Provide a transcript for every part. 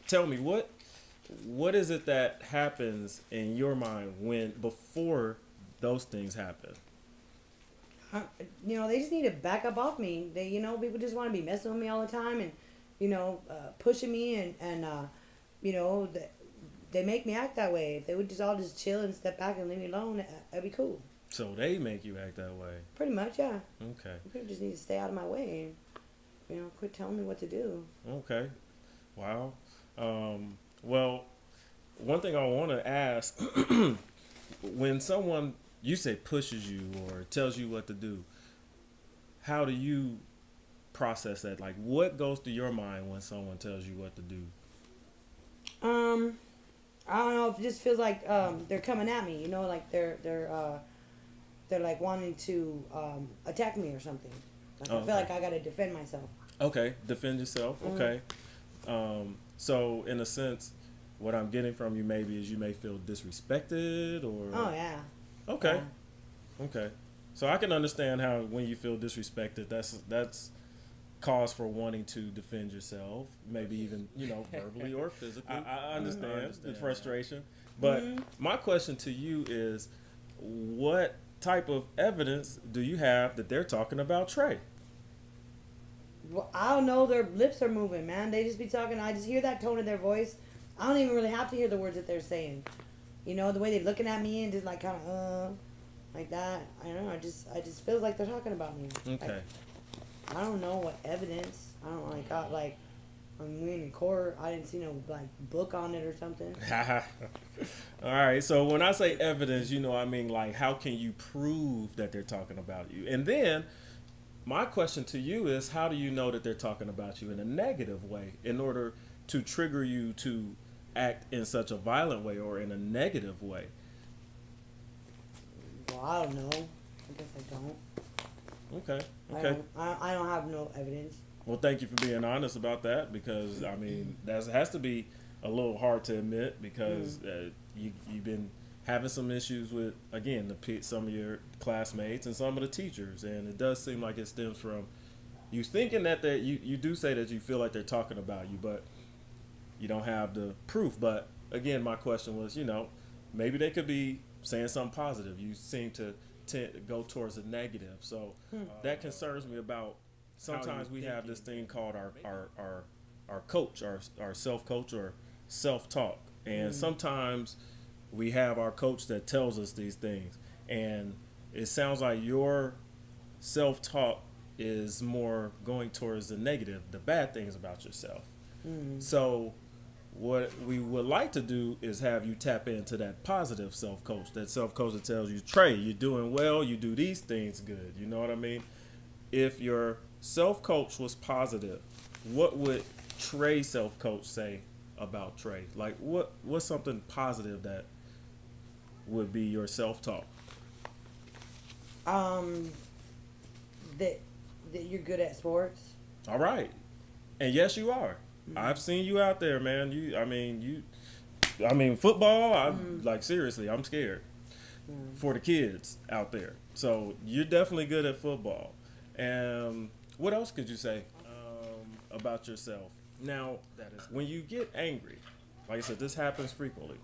tell me what is it that happens in your mind when before those things happen? uh, they just need to back up off me. People just want to be messing with me all the time and, pushing me and they make me act that way. If they would just all just chill and step back and leave me alone, that'd be cool. So they make you act that way. Pretty much, yeah. Okay. People just need to stay out of my way and, quit telling me what to do. Okay. Wow. Well, one thing I want to ask when someone you say pushes you or tells you what to do, how do you process that? Like, what goes through your mind when someone tells you what to do? Um, I don't know. If it just feels like they're coming at me. Like they're like wanting to attack me or something. Like Oh, I feel okay. like I gotta defend myself. Okay, defend yourself. Mm. Okay. So in a sense, what I'm getting from you maybe is you may feel disrespected or. Oh yeah. Okay. Yeah. Okay. So I can understand how when you feel disrespected, that's cause for wanting to defend yourself, maybe even verbally or physically. I understand the frustration, but Mm. my question to you is, what type of evidence do you have that they're talking about Trey? Well, I don't know. Their lips are moving, man. They just be talking. I just hear that tone in their voice. I don't even really have to hear the words that they're saying. The way they're looking at me and just like kind of like that. I don't know. I just feels like they're talking about me. Okay. I don't know what evidence. I don't like got like when we in court. I didn't see no like book on it or something. All right. So when I say evidence, I mean like how can you prove that they're talking about you? And then my question to you is how do you know that they're talking about you in a negative way in order to trigger you to act in such a violent way or in a negative way? Well, I don't know. I guess I don't. Okay. I Okay. don't. I don't have no evidence. Well, thank you for being honest about that because I mean that has to be a little hard to admit because you've been having some issues with again some of your classmates and some of the teachers, and it does seem like it stems from you thinking that you do say that you feel like they're talking about you, but you don't have the proof. But again, my question was, maybe they could be saying something positive. You seem to tend to go towards the negative, so that concerns me about. Sometimes we have this thing called our coach, our self coach or self talk, and sometimes we have our coach that tells us these things, and it sounds like your self talk is more going towards the negative, the bad things about yourself. So what we would like to do is have you tap into that positive self coach, that self coach that tells you, Trey, you're doing well, you do these things good. You know what I mean? If your self coach was positive, what would Trey's self coach say about Trey? Like what's something positive that would be your self talk? Um, that you're good at sports. All right. And yes you are. I've seen you out there, man. I mean football, I'm like seriously, I'm scared for the kids out there. So you're definitely good at football. And what else could you say about yourself? Now, when you get angry, like I said, this happens frequently.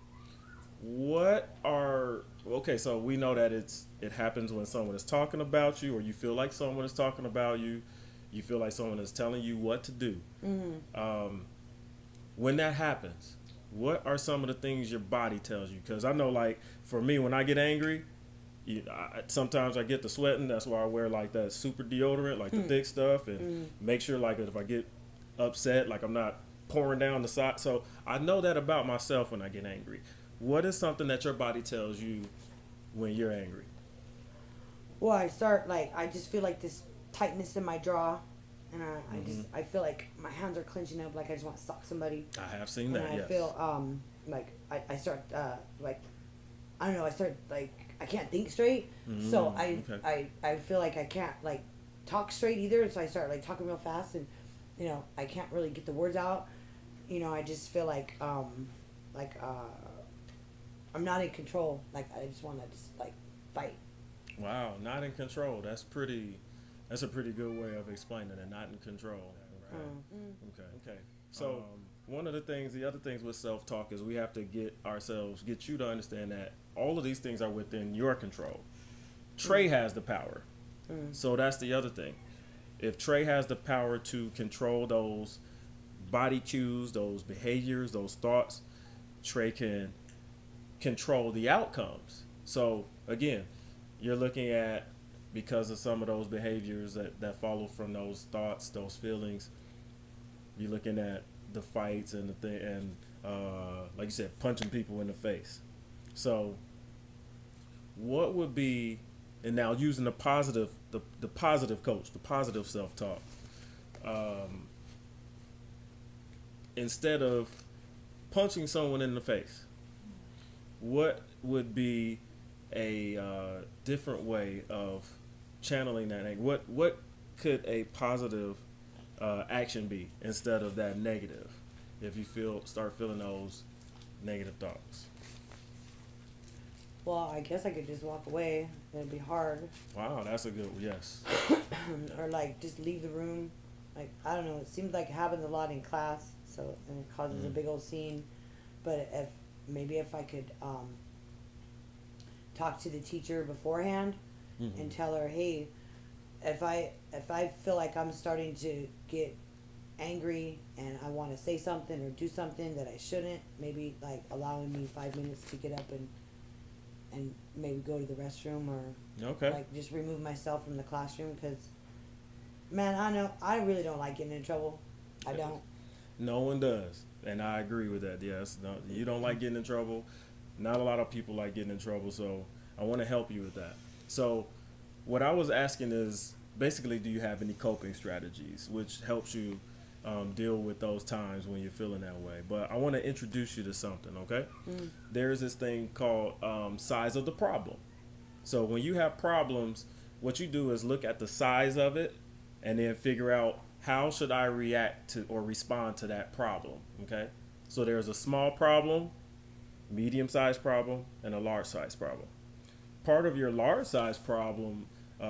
What are okay? So we know that it happens when someone is talking about you, or you feel like someone is talking about you. You feel like someone is telling you what to do. When that happens, what are some of the things your body tells you? Because I know, like for me, when I get angry, sometimes I get the sweating. That's why I wear like that super deodorant, like the thick stuff, and make sure like if I get upset, like I'm not pouring down the side. So I know that about myself when I get angry. What is something that your body tells you when you're angry? Well, I just feel like this tightness in my jaw, and I feel like my hands are clenching up, like I just want to sock somebody. I have seen And that. I Yes. feel like I start like I don't know. I start like I can't think straight, so Okay. I feel like I can't like talk straight either. So I start like talking real fast, and I can't really get the words out. I just feel like I'm not in control. Like I just want to just like fight. Wow, not in control. That's a pretty good way of explaining it. Not in control. Okay. Okay. Okay. So one of the other things with self-talk is we have to get you to understand that all of these things are within your control. Trey has the power. So that's the other thing. If Trey has the power to control those body cues, those behaviors, those thoughts, Trey can control the outcomes. So again, you're looking at, because of some of those behaviors that follow from those thoughts, those feelings, you're looking at the fights and the thing, and like you said, punching people in the face. So what would be, and now using the positive, the positive coach, the positive self-talk, instead of punching someone in the face, what would be a different way of channeling that anger? What could a positive action be instead of that negative? If you start feeling those negative thoughts. Well, I guess I could just walk away. It'd be hard. Wow, that's a good yes. Or like just leave the room. Like, I don't know. It seems like it happens a lot in class, so and it causes a big old scene. But if I could talk to the teacher beforehand and tell her, hey, if I feel like I'm starting to get angry and I want to say something or do something that I shouldn't, maybe like allowing me 5 minutes to get up and maybe go to the restroom, or like just remove myself from the classroom, because man, I really don't like getting in trouble. I don't. No one does, and I agree with that. Yes, no, you don't like getting in trouble. Not a lot of people like getting in trouble, so I want to help you with that. So what I was asking is basically, do you have any coping strategies which helps you deal with those times when you're feeling that way? But I want to introduce you to something, okay? There's this thing called size of the problem. So when you have problems, what you do is look at the size of it and then figure out, how should I react to or respond to that problem, okay? So there's a small problem, medium-sized problem, and a large-sized problem. Part of your large-sized problem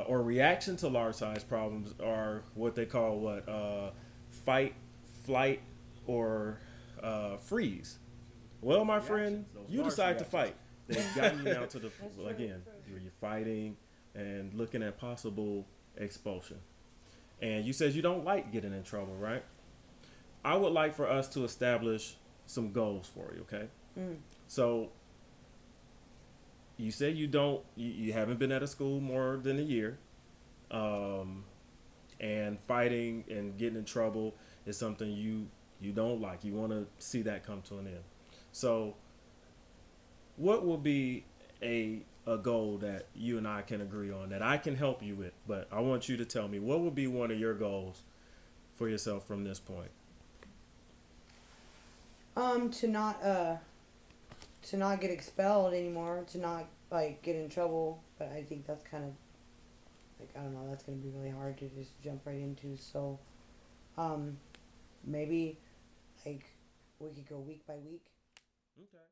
or reaction to large-sized problems are what they call fight, flight, or freeze. Well, my friend, you decide to fight. They've gotten you now to the, again, you're fighting and looking at possible expulsion. And you said you don't like getting in trouble, right? I would like for us to establish some goals for you, okay? So you say you haven't been at a school more than a year, and fighting and getting in trouble is something you don't like. You want to see that come to an end. So what will be a goal that you and I can agree on, that I can help you with? But I want you to tell me, what would be one of your goals for yourself from this point? To not get expelled anymore, to not like get in trouble. But I think that's kind of like, I don't know, that's gonna be really hard to just jump right into. So maybe like we could go week by week. Okay.